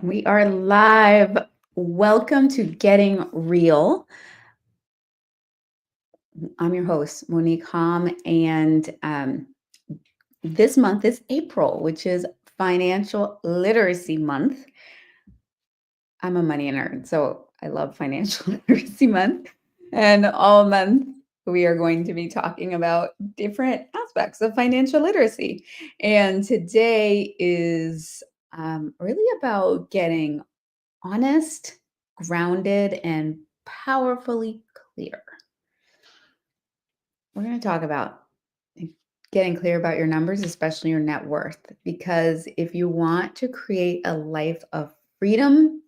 We are live. Welcome to Getting Real. I'm your host, Monick Halm, and this month is April, which is Financial Literacy Month. I'm a money nerd, so I love Financial Literacy Month. And all month, we are going to be talking about different aspects of financial literacy. And today is really about getting honest, grounded, and powerfully clear. We're going to talk about getting clear about your numbers, especially your net worth, because if you want to create a life of freedom,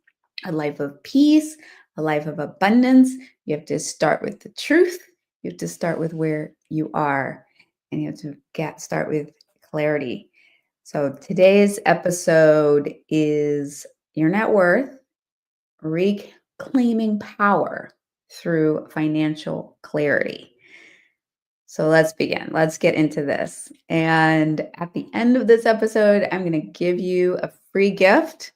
a life of peace, a life of abundance, you have to start with the truth. You have to start with where you are, and you have to start with clarity. So today's episode is your net worth, reclaiming power through financial clarity. So let's begin. Let's get into this. And at the end of this episode, I'm going to give you a free gift.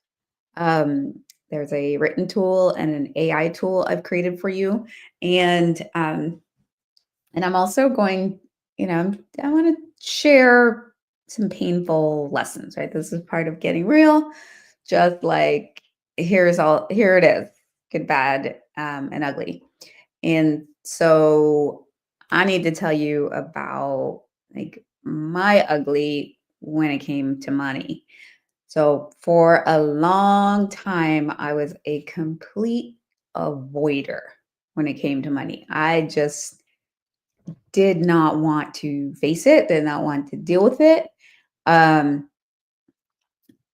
There's a written tool and an AI tool I've created for you, and I'm also going, I want to share some painful lessons. Right, this is part of getting real. Just like here it is, good, bad, and ugly. And so I need to tell you about like my ugly when it came to money. So for a long time, I was a complete avoider when it came to money. I just did not want to face it, did not want to deal with it. Um,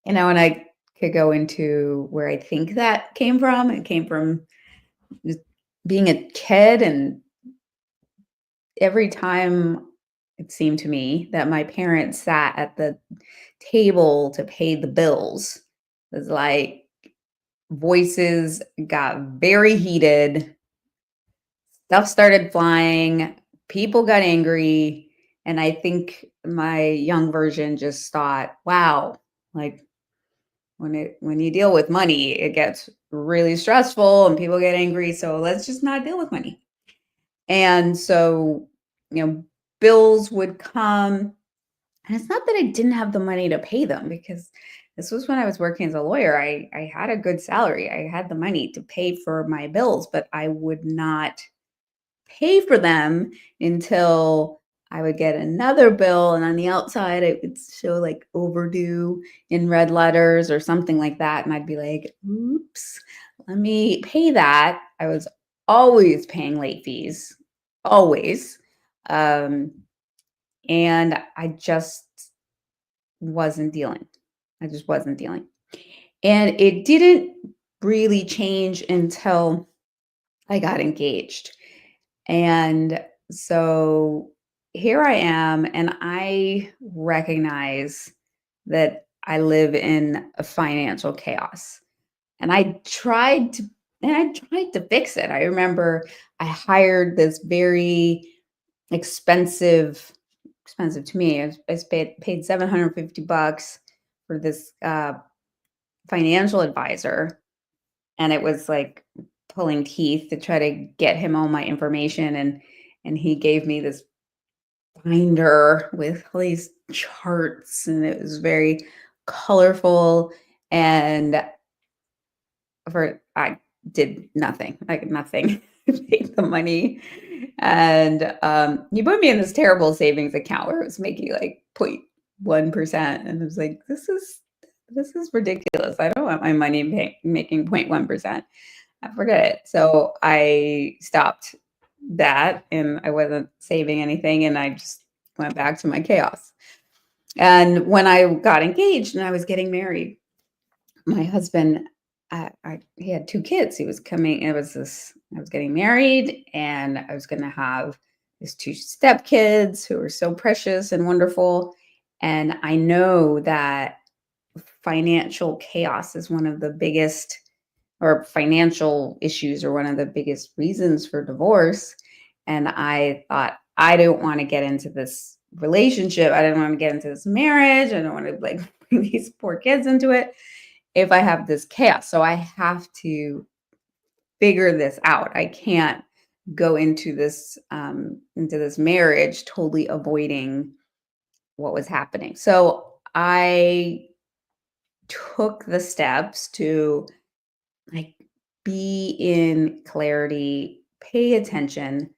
and I could go into where I think that came from. It came from just being a kid, and every time it seemed to me that my parents sat at the table to pay the bills, it was like voices got very heated, stuff started flying, people got angry, and I think my young version just thought, wow, like when you deal with money, it gets really stressful and people get angry, so let's just not deal with money. And so, bills would come, and it's not that I didn't have the money to pay them, because this was when I was working as a lawyer. I had a good salary. I had the money to pay for my bills, but I would not pay for them until I would get another bill, and on the outside it would show like overdue in red letters or something like that, and I'd be like, "Oops, let me pay that." I was always paying late fees, always. Um, and I just wasn't dealing. I just wasn't dealing. And it didn't really change until I got engaged. And so here I am, and I recognize that I live in a financial chaos. And I tried to fix it. I remember I hired this very expensive to me. I paid $750 for this financial advisor, and it was like pulling teeth to try to get him all my information. And he gave me this binder with all these charts, and it was very colorful. And for I did nothing, like nothing, to take the money. And he put me in this terrible savings account where it was making like 0.1%. And I was like, this is ridiculous. I don't want my money making 0.1%. I forget it. So I stopped that, and I wasn't saving anything, and I just went back to my chaos. And when I got engaged and I was getting married, my husband, he had two kids. He was coming. I was getting married, and I was going to have these two stepkids who were so precious and wonderful. And I know that financial chaos is one of the biggest, or financial issues are one of the biggest reasons for divorce. And I thought, I don't want to get into this relationship. I didn't want to get into this marriage. I don't want to like bring these poor kids into it. if I have this chaos. So I have to figure this out. I can't go into this marriage totally avoiding what was happening. So I took the steps to like be in clarity, pay attention.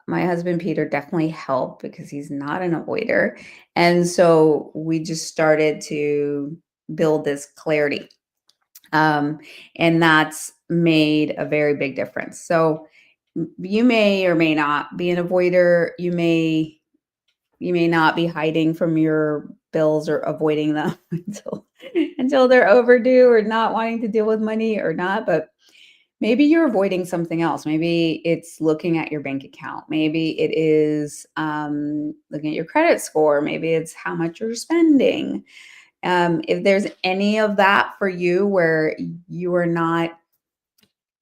My husband Peter definitely helped because he's not an avoider. And so we just started to build this clarity. Um, and that's made a very big difference. So you may or may not be an avoider. You may not be hiding from your bills or avoiding them until they're overdue or not wanting to deal with money or not, but maybe you're avoiding something else. Maybe it's looking at your bank account. Maybe it is looking at your credit score. Maybe it's how much you're spending. If there's any of that for you where you are not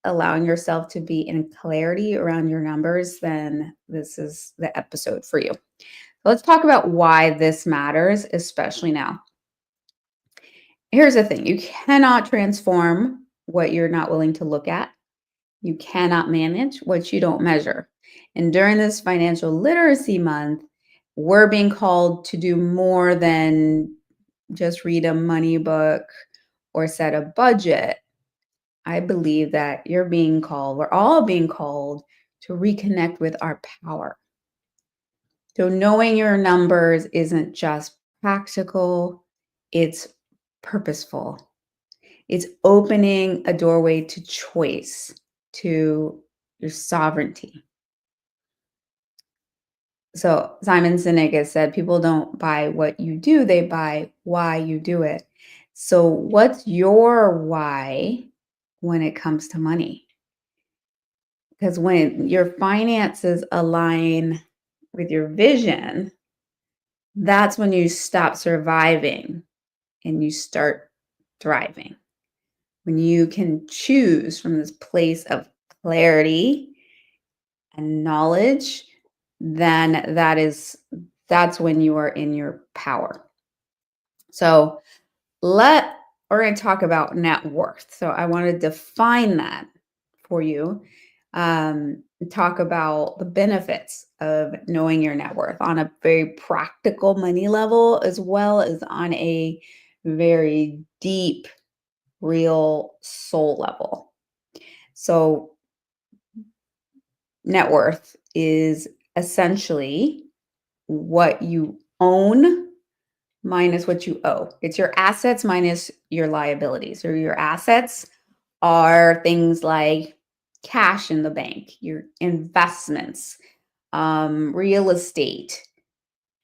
allowing yourself to be in clarity around your numbers, then this is the episode for you. Let's talk about why this matters, especially now. Here's the thing, you cannot transform what you're not willing to look at. You cannot manage what you don't measure. And during this financial literacy month, we're being called to do more than just read a money book or set a budget. I believe that we're all being called to reconnect with our power. So knowing your numbers isn't just practical, it's purposeful. It's opening a doorway to choice, to your sovereignty. So Simon Sinek has said people don't buy what you do, they buy why you do it. So what's your why when it comes to money? Because when your finances align with your vision, that's when you stop surviving and you start thriving. When you can choose from this place of clarity and knowledge, then that's when you are in your power. So we're going to talk about net worth. So I want to define that for you. Talk about the benefits of knowing your net worth on a very practical money level, as well as on a very deep, real soul level. So net worth is essentially what you own minus what you owe. It's your assets minus your liabilities. Or your assets are things like cash in the bank, your investments, real estate,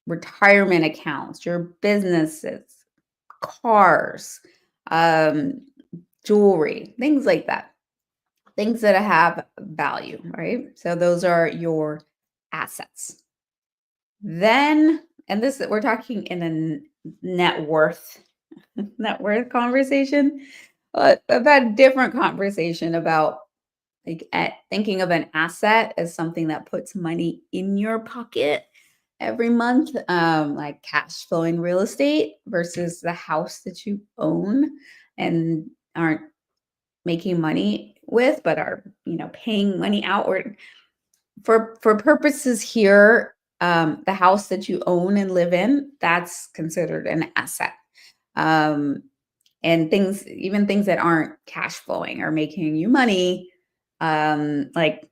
retirement accounts, your businesses, cars, um, jewelry, things like that. Things that have value, right? So those are your assets. Then, and this we're talking in a net worth conversation. I've had a different conversation about thinking of an asset as something that puts money in your pocket every month, like cash flowing real estate versus the house that you own and aren't making money with, but are paying money out. Or for purposes here, the house that you own and live in, that's considered an asset. Um, and even things that aren't cash flowing or making you money, like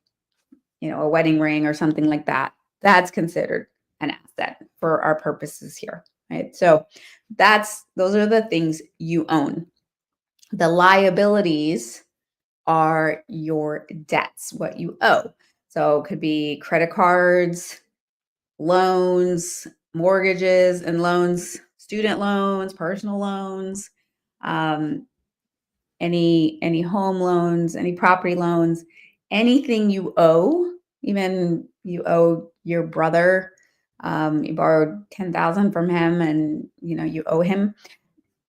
a wedding ring or something like that, that's considered an asset for our purposes here, right? So those are the things you own. The liabilities are your debts, what you owe. So it could be credit cards, loans, mortgages and loans, student loans, personal loans, um, any home loans, any property loans, anything you owe, even you owe your brother, you borrowed 10,000 from him and you owe him.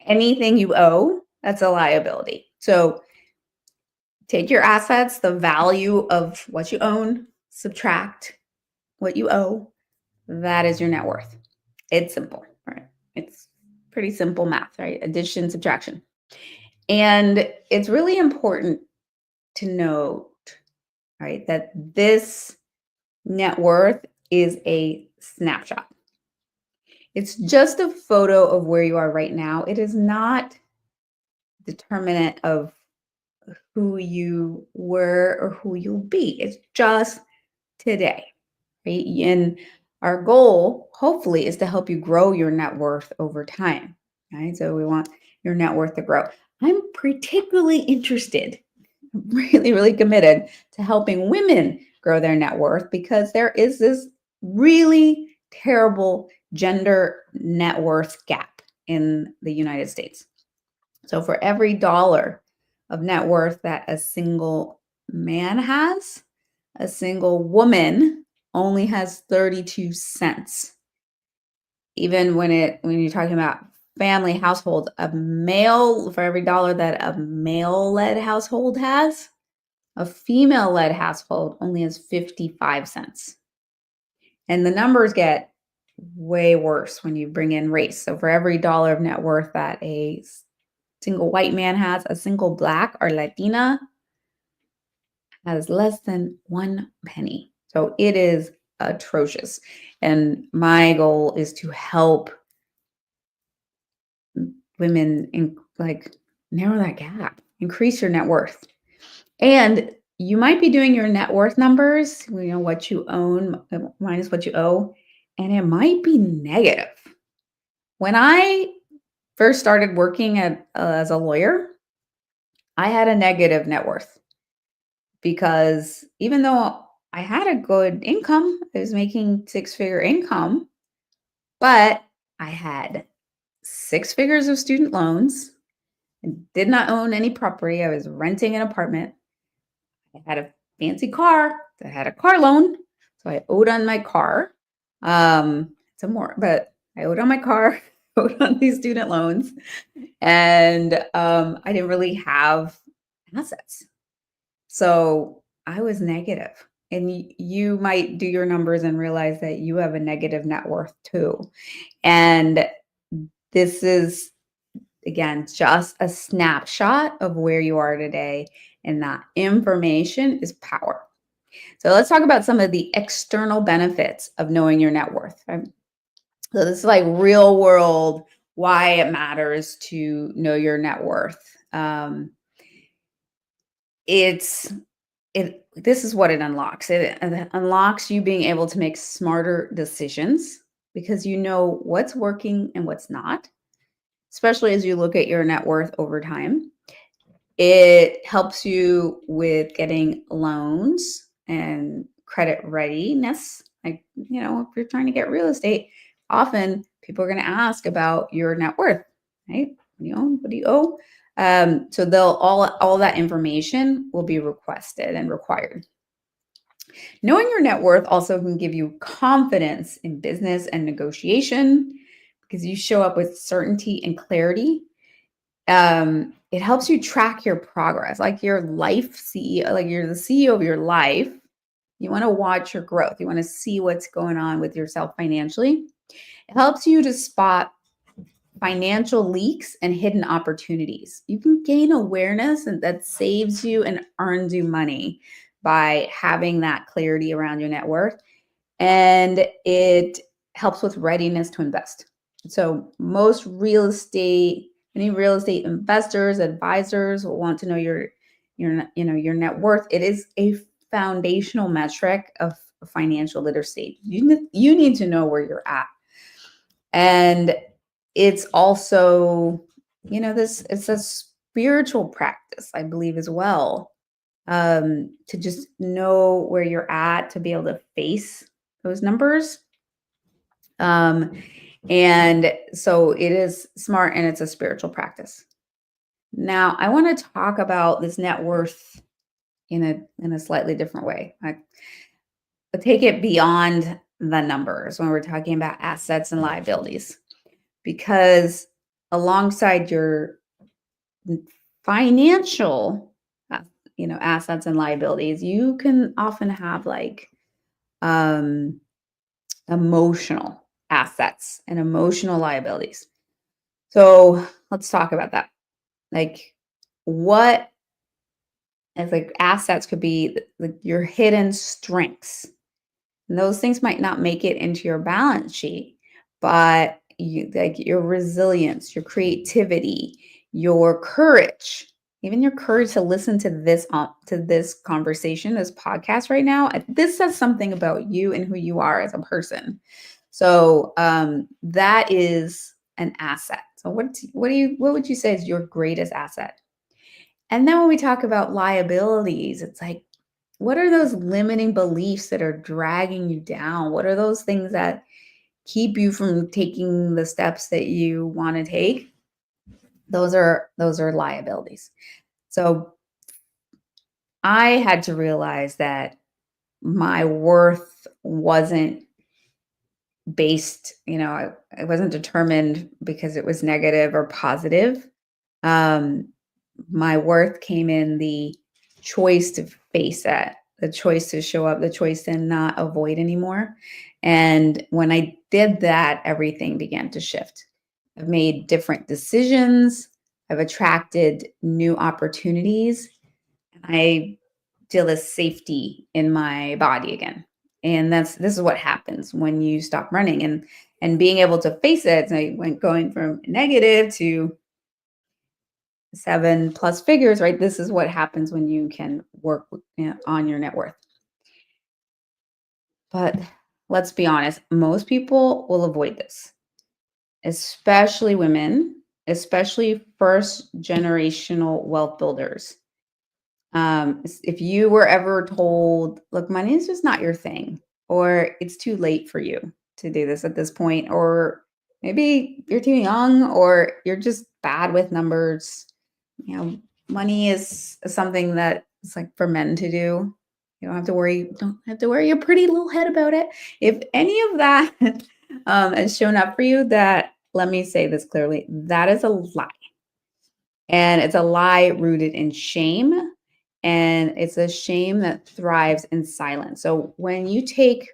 Anything you owe, that's a liability. So take your assets, the value of what you own, subtract what you owe. That is your net worth. It's simple, right? It's pretty simple math, right? Addition, subtraction. And it's really important to note, right, that this net worth is a snapshot. It's just a photo of where you are right now. It is not determinant of who you were or who you'll be. It's just today, right? And our goal, hopefully, is to help you grow your net worth over time, right? So we want your net worth to grow. I'm particularly interested, really, really committed to helping women grow their net worth because there is this really terrible gender net worth gap in the United States. So for every dollar of net worth that a single man has, a single woman only has 32 cents. Even when you're talking about family household, a male for every dollar that a male-led household has, a female-led household only has 55 cents. And the numbers get way worse when you bring in race. So for every dollar of net worth that a single white man has, a single black or Latina has less than 1 penny. So it is atrocious. And my goal is to help women narrow that gap, increase your net worth. And you might be doing your net worth numbers, what you own minus what you owe, and it might be negative. When I first started working as a lawyer, I had a negative net worth because even though I had a good income, I was making six-figure income, but I had 6 figures of student loans. I did not own any property. I was renting an apartment. I had a fancy car that had a car loan, so I owed on my car. Some more, but I owed on my car, owed on these student loans, and I didn't really have assets. So I was negative. And you might do your numbers and realize that you have a negative net worth too. And this is, again, just a snapshot of where you are today. And that information is power. So let's talk about some of the external benefits of knowing your net worth. Right? So this is like real world, why it matters to know your net worth. This is what it unlocks. It unlocks you being able to make smarter decisions because you know what's working and what's not, especially as you look at your net worth over time. It helps you with getting loans and credit readiness. If you're trying to get real estate, often people are going to ask about your net worth, right? What do you own? What do you owe? So they'll all that information will be requested and required. Knowing your net worth also can give you confidence in business and negotiation because you show up with certainty and clarity. It helps you track your progress, like your life CEO, like you're the CEO of your life. You want to watch your growth. You want to see what's going on with yourself financially. It helps you to spot financial leaks and hidden opportunities. You can gain awareness and that saves you and earns you money by having that clarity around your net worth. And it helps with readiness to invest. So most many real estate investors, advisors will want to know your net worth. It is a foundational metric of financial literacy. You need to know where you're at. And it's also, it's a spiritual practice, I believe, as well, to just know where you're at, to be able to face those numbers. And so it is smart and it's a spiritual practice. Now, I want to talk about this net worth in a slightly different way. I take it beyond the numbers when we're talking about assets and liabilities, because alongside your financial, assets and liabilities, you can often have emotional assets and emotional liabilities. So let's talk about that. Like, what as like assets could be like your hidden strengths. And those things might not make it into your balance sheet, but you like your resilience, your creativity, your courage, even your courage to listen to this conversation, this podcast right now. This says something about you and who you are as a person. So that is an asset. So what would you say is your greatest asset? And then when we talk about liabilities, it's like, what are those limiting beliefs that are dragging you down? What are those things that keep you from taking the steps that you want to take? Those are liabilities. So I had to realize that my worth wasn't based, I wasn't determined because it was negative or positive. Um, my worth came in the choice to face it, the choice to show up, the choice to not avoid anymore. And when I did that, everything began to shift. I've made different decisions. I've attracted new opportunities. I feel this safety in my body again. And this is what happens when you stop running and being able to face it. So I went going from negative to 7 plus figures, right? This is what happens when you can work on your net worth. But let's be honest, most people will avoid this, especially women, especially first generational wealth builders. If you were ever told, look, money is just not your thing, or it's too late for you to do this at this point, or maybe you're too young, or you're just bad with numbers, money is something that is like for men to do. You don't have to worry your pretty little head about it. If any of that has shown up for you, that let me say this clearly, that is a lie. And it's a lie rooted in shame. And it's a shame that thrives in silence. So when you take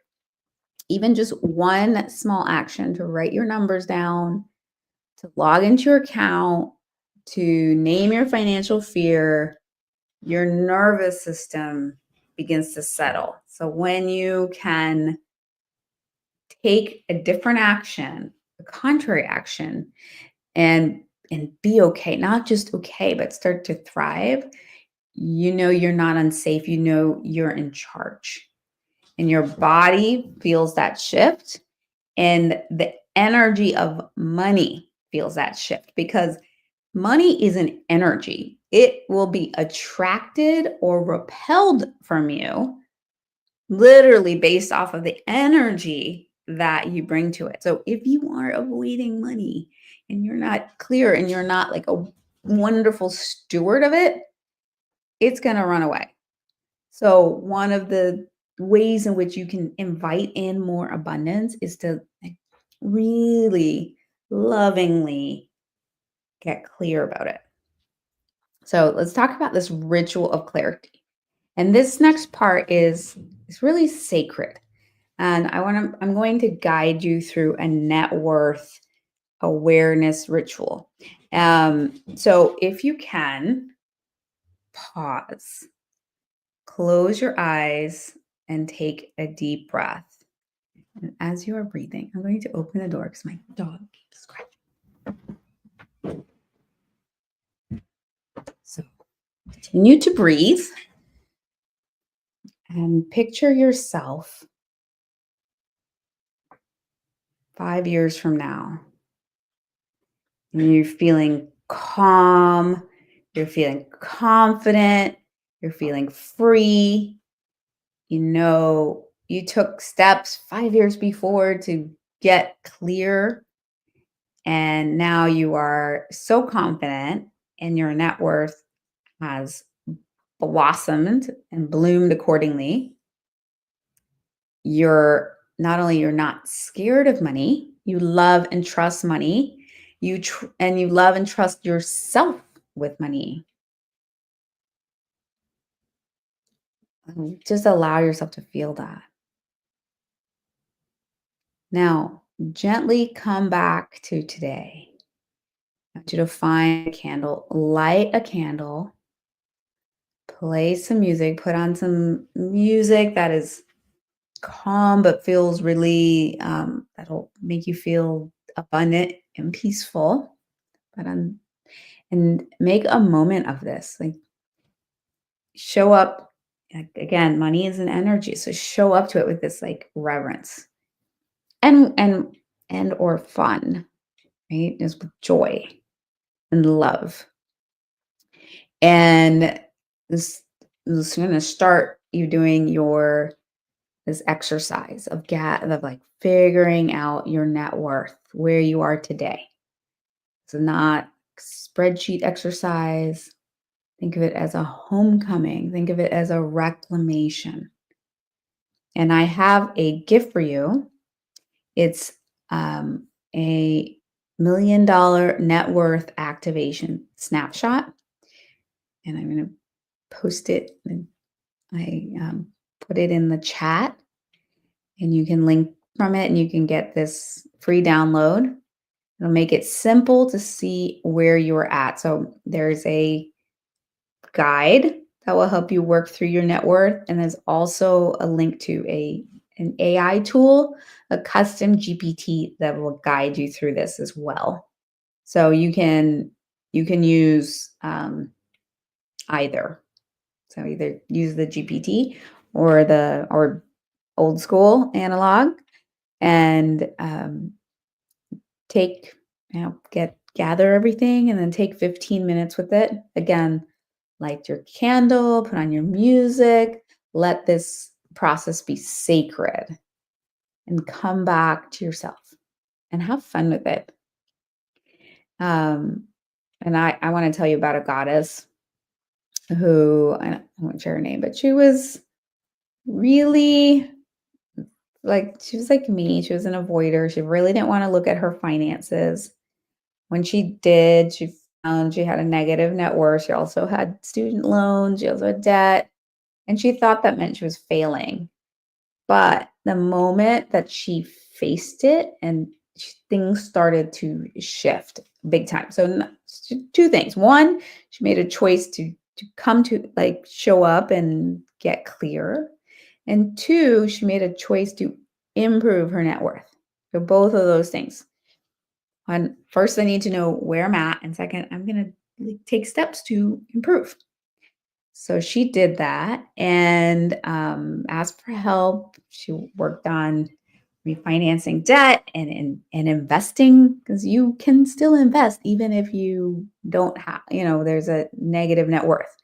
even just one small action to write your numbers down, to log into your account, to name your financial fear, your nervous system begins to settle. So when you can take a different action, a contrary action, and be okay, not just okay, but start to thrive, you're not unsafe, you're in charge. And your body feels that shift, and the energy of money feels that shift because money is an energy. It will be attracted or repelled from you literally based off of the energy that you bring to it. So if you are avoiding money and you're not clear and you're not like a wonderful steward of it, it's going to run away. So one of the ways in which you can invite in more abundance is to like, really lovingly get clear about it. So let's talk about this ritual of clarity. And this next part is really sacred. And I'm going to guide you through a net worth awareness ritual. So if you can pause, close your eyes, and take a deep breath. And as you are breathing, I'm going to open the door because my dog keeps scratching. So continue to breathe and picture yourself 5 years from now. And you're feeling calm, you're feeling confident, you're feeling free. You took steps 5 years before to get clear. And now you are so confident, and your net worth has blossomed and bloomed accordingly. You're not scared of money. You love and trust money. And you love and trust yourself with money. Just allow yourself to feel that. Now, gently come back to today. I want you to find a candle, light a candle, play some music, put on some music that is calm but feels really that'll make you feel abundant and peaceful. But and make a moment of this. Like show up. Again, money is an energy, so show up to it with this like reverence and or fun, right? Just with joy and love. And this is going to start you doing your this exercise of like figuring out your net worth, where you are today. It's not spreadsheet exercise. Think of it as a homecoming. Think of it as a reclamation. And I have a gift for you. It's a $1 million net worth activation snapshot. And I'm going to post it. And I put it in the chat, and you can link from it and you can get this free download. It'll make it simple to see where you're at. So there's a guide that will help you work through your net worth. And there's also a link to an AI tool, a custom GPT that will guide you through this as well. So you can use either. So either use the GPT or old school analog, and take gather everything and then take 15 minutes with it. Again, light your candle, put on your music, let this process be sacred, and come back to yourself and have fun with it. Um, and I want to tell you about a goddess who I won't share her name, but she was really she was like me. She was an avoider. She really didn't want to look at her finances. When she did, she found she had a negative net worth. She also had student loans. She also had debt. And she thought that meant she was failing. But the moment that she faced it and things started to shift big time. So two things. One, she made a choice to come to like show up and get clear. And two, she made a choice to improve her net worth. So both of those things. First, I need to know where I'm at. And second, I'm going to take steps to improve. So she did that and asked for help. She worked on refinancing debt and investing, because you can still invest even if you don't have, there's a negative net worth.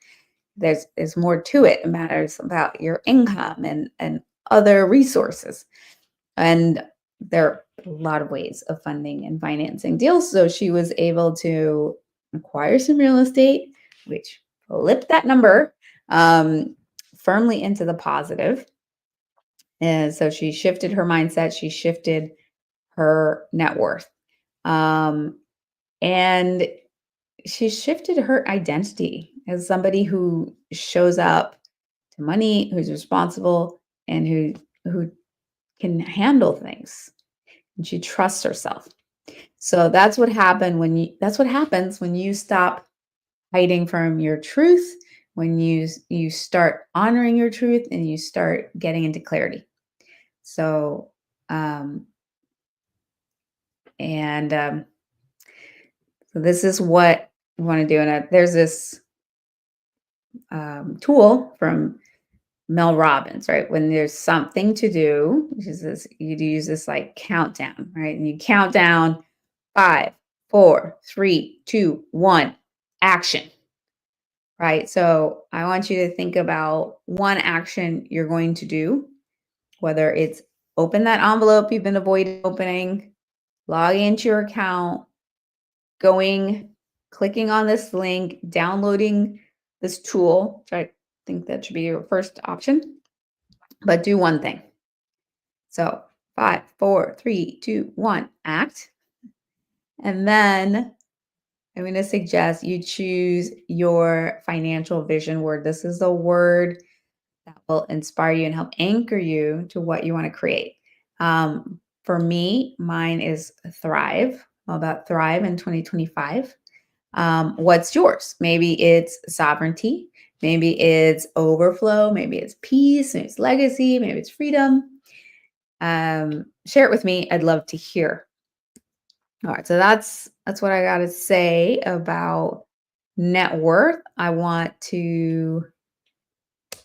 There's more to it. It matters about your income and other resources. And there are a lot of ways of funding and financing deals. So she was able to acquire some real estate, which flipped that number firmly into the positive. And so she shifted her mindset. She shifted her net worth. And she shifted her identity as somebody who shows up to money, who's responsible, and who can handle things. And she trusts herself. So that's what happens when you stop hiding from your truth, when you start honoring your truth and you start getting into clarity. So and so this is what you want to do. And there's this tool from Mel Robbins, right? When there's something to do, which is this, you use this like countdown, right? And you count down 5, 4, 3, 2, 1, action, right? So I want you to think about one action you're going to do, whether it's open that envelope you've been avoiding opening, log into your account, clicking on this link, downloading this tool, which I think that should be your first option, but do one thing. So 5, 4, 3, 2, 1, act. And then I'm going to suggest you choose your financial vision word. This is a word that will inspire you and help anchor you to what you want to create. For me, mine is thrive. all about thrive in 2025. What's yours? Maybe it's sovereignty. Maybe it's overflow. Maybe it's peace. Maybe it's legacy. Maybe it's freedom. Share it with me. I'd love to hear. All right, so that's what I got to say about net worth. I want to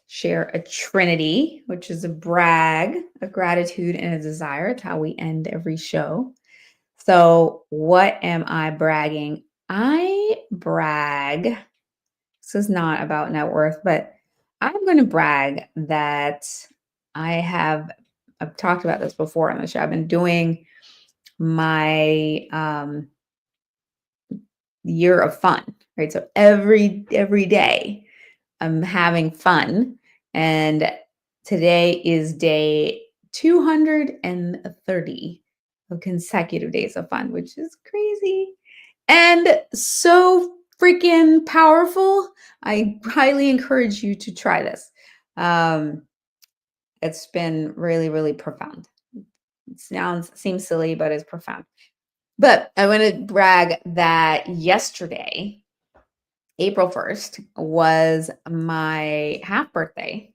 share a trinity, which is a brag, a gratitude, and a desire. It's how we end every show. So, what am I bragging? I brag. This is not about net worth, but I'm going to brag that I have, I've talked about this before on the show. I've been doing my year of fun, right? So every day I'm having fun, and today is day 230 of consecutive days of fun, which is crazy and so freaking powerful. I highly encourage you to try this. Um, it's been really, really profound. It seems silly, but it's profound. But I want to brag that yesterday, April 1st, was my half birthday.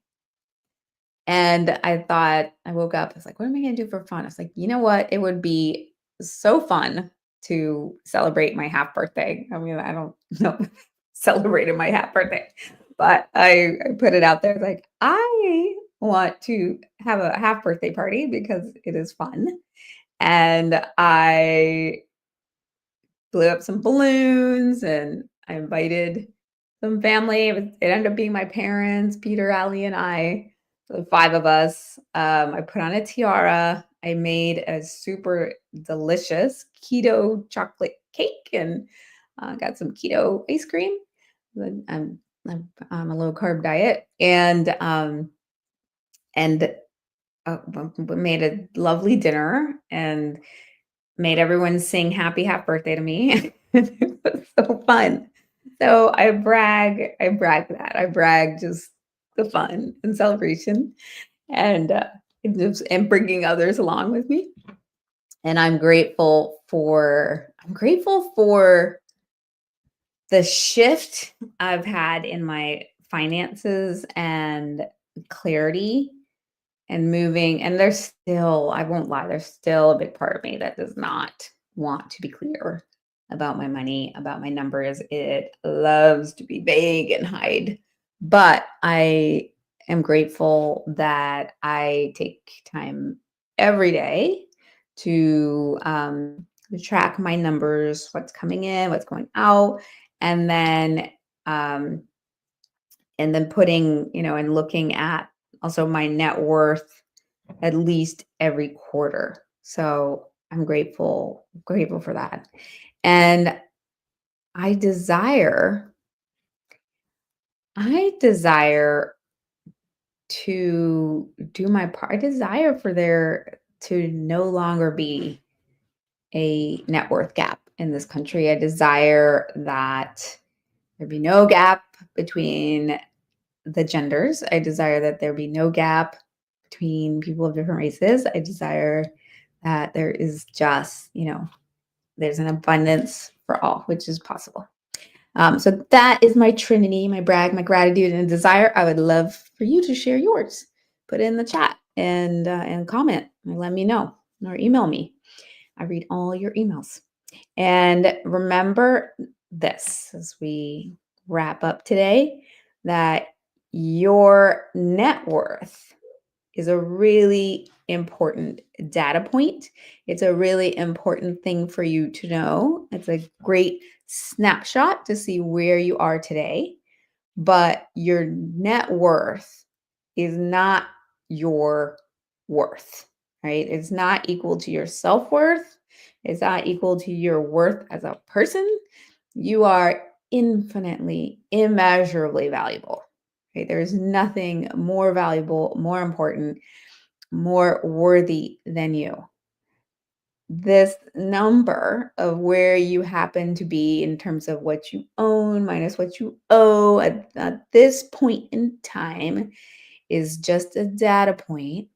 And I thought, I woke up, I was like, what am I going to do for fun? I was like, you know what? It would be so fun to celebrate my half birthday. I mean, I don't know, celebrated my half birthday, but I put it out there like, I want to have a half birthday party because it is fun. And I blew up some balloons and I invited some family. It ended up being my parents, Peter, Allie, and I, the five of us. I put on a tiara. I made a super delicious keto chocolate cake and got some keto ice cream. I'm a low carb diet and made a lovely dinner and made everyone sing happy half birthday to me. It was so fun. So I brag just the fun and celebration and bringing others along with me. And I'm grateful for the shift I've had in my finances and clarity and moving. And there's still, I won't lie, there's still a big part of me that does not want to be clear about my money, about my numbers. It loves to be vague and hide. But I am grateful that I take time every day to track my numbers, what's coming in, what's going out, and then um, and then putting, and looking at also my net worth at least every quarter. So I'm grateful for that. And I desire, I desire to do my part. I desire for there to no longer be a net worth gap in this country. I desire that there be no gap between the genders. I desire that there be no gap between people of different races. I desire that there is just, there's an abundance for all, which is possible. So that is my trinity, my brag, my gratitude, and desire. I would love for you to share yours. Put it in the chat and comment and let me know or email me. I read all your emails. And remember this as we wrap up today, that your net worth is a really important data point. It's a really important thing for you to know. It's a great snapshot to see where you are today, but your net worth is not your worth, right? It's not equal to your self worth. It's not equal to your worth as a person. You are infinitely, immeasurably valuable. Right? There's nothing more valuable, more important, more worthy than you. This number of where you happen to be in terms of what you own minus what you owe at this point in time is just a data point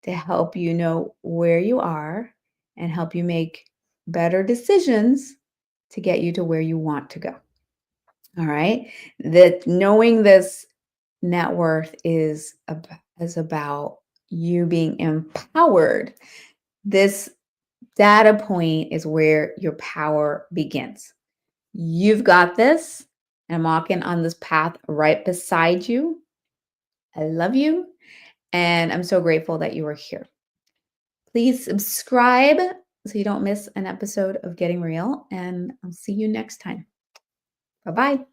to help you know where you are and help you make better decisions to get you to where you want to go. All right. That knowing this net worth is about you being empowered. This data point is where your power begins. You've got this. I'm walking on this path right beside you. I love you. And I'm so grateful that you are here. Please subscribe so you don't miss an episode of Getting Real. And I'll see you next time. Bye bye.